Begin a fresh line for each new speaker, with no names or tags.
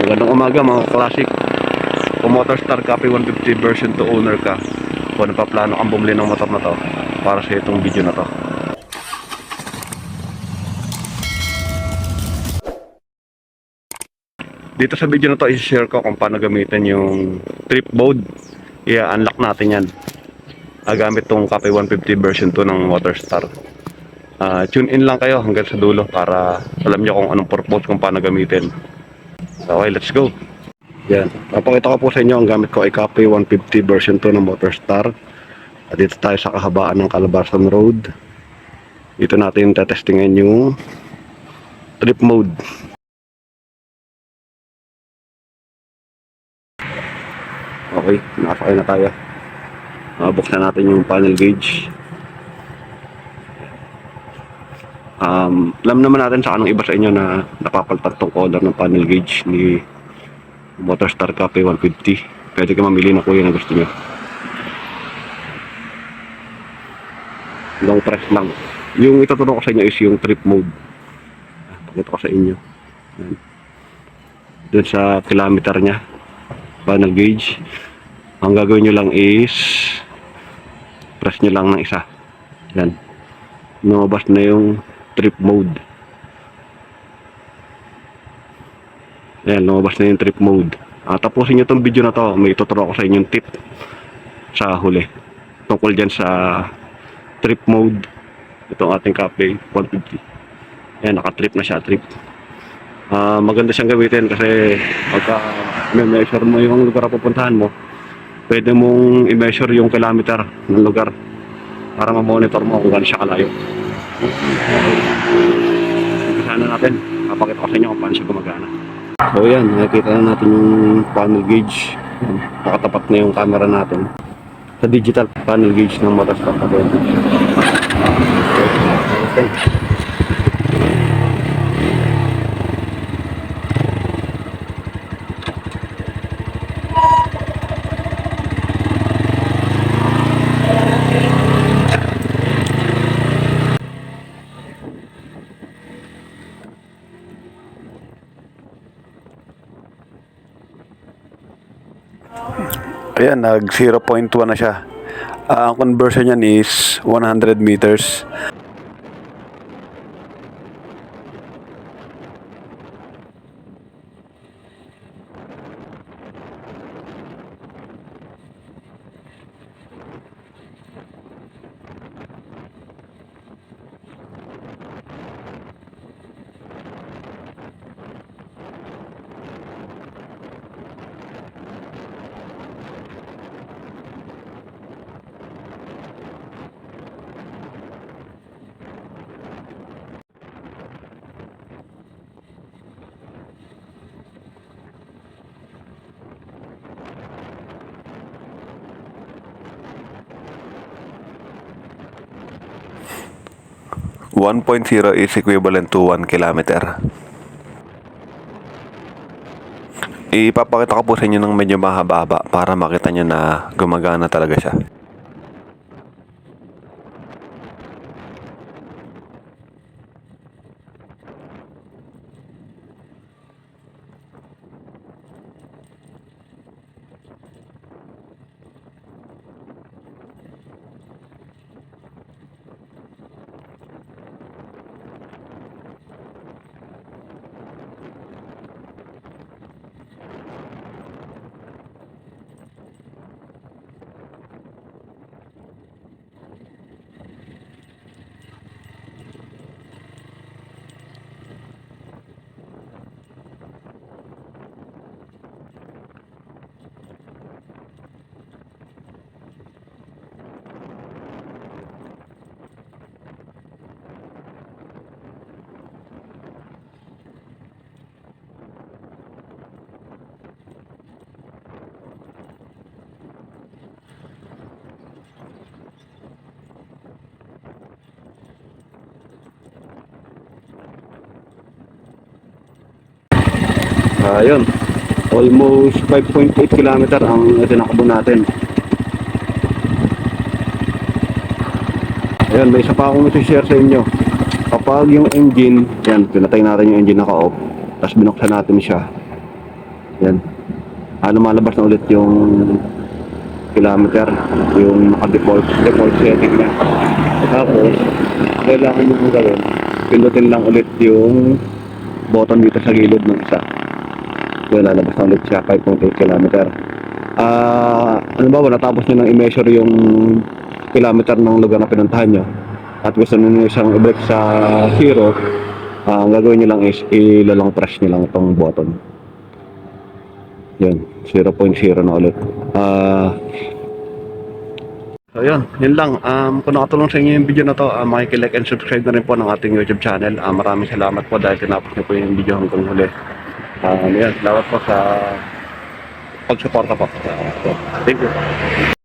Magandang umaga mga classic. Kung Motorstar Copy 150 version 2 owner ka, kung napaplano kang bumili ng motor na to, para sa itong video na to. Dito sa video na to, i-share ko kung paano gamitin yung trip mode. I-unlock natin yan. Gamit tong Copy 150 version 2 ng Motorstar. Tune in lang kayo hanggang sa dulo para alam nyo kung anong purpose, kung paano gamitin. Okay, let's go. Yan, papakita ko po sa inyo ang gamit ko ay Copy 150 version 2 ng Motorstar. At dito tayo sa kahabaan ng Calabarzon Road. Dito natin tetestingin yung trip mode. Okay, nakasakay na tayo. Buksan natin yung panel gauge. Alam naman natin sa kanong iba sa inyo na napapaltag tong color ng panel gauge ni Motorstar Copy 150. Pwede ka mamili na kuya na gusto nyo. Long press lang. Yung ituturo ko sa inyo is yung trip mode. Pakita ko sa inyo. Doon sa kilometer nya, panel gauge, ang gagawin nyo lang is press nyo lang ng isa. Yan. Lumabas na yung trip mode. Ayan, lumabas na yung trip mode. Tapusin nyo itong video na to. May ituturo ko sa inyong tip sa huli tungkol dyan sa trip mode. Itong ating Copy 150. Ayan, naka-trip na siya, trip. Maganda siyang gamitin kasi pagka measure mo yung lugar na pupuntahan mo, pwede mong i-measure yung kilometer ng lugar para ma-monitor mo kung gaano siya kalayo. Umpisa na natin. Papakita ko sa inyo kung paano siya gumagana. So yan, nakikita na natin yung panel gauge. Nakatapat na yung camera natin sa digital panel gauge ng Motorstar. Okay. Ayan, nag 0.1 na siya. Ang conversion niyan is 100 meters. One point zero is equivalent to 1 kilometer. Ipapakita ko po sa inyo ng medyo mahaba para makita nyo na gumagana talaga siya. Ayun, almost 5.8 kilometer ang tinakbo natin. Ayun, may isa pa akong isi-share sa inyo. Kapag yung engine, yan, pinatay natin yung engine naka-off, tapos binuksan natin siya. Yan. Lumalabas na ulit yung kilometer, yung naka-default setting niya. Tapos, kailangan nyo gawin, pindutin lang ulit yung button dito sa gilid ng isa. Yun, lalabas na ulit siya, 5.8 kilometer. Ano ba, natapos nyo nang i-measure yung kilometer ng lugar na pinuntahan nyo at gusto nyo siyang i-break sa zero, ang gagawin nyo lang is ilalong press nyo lang itong button. Yun, 0.0 na ulit. So yun lang. Kung nakatulong sa inyo yung video na to, makikilike and subscribe na rin po ng ating YouTube channel. Maraming salamat po dahil tinapos niyo po yung video hanggang huli. Yan, salamat po sa pagsuporta po. Thank you.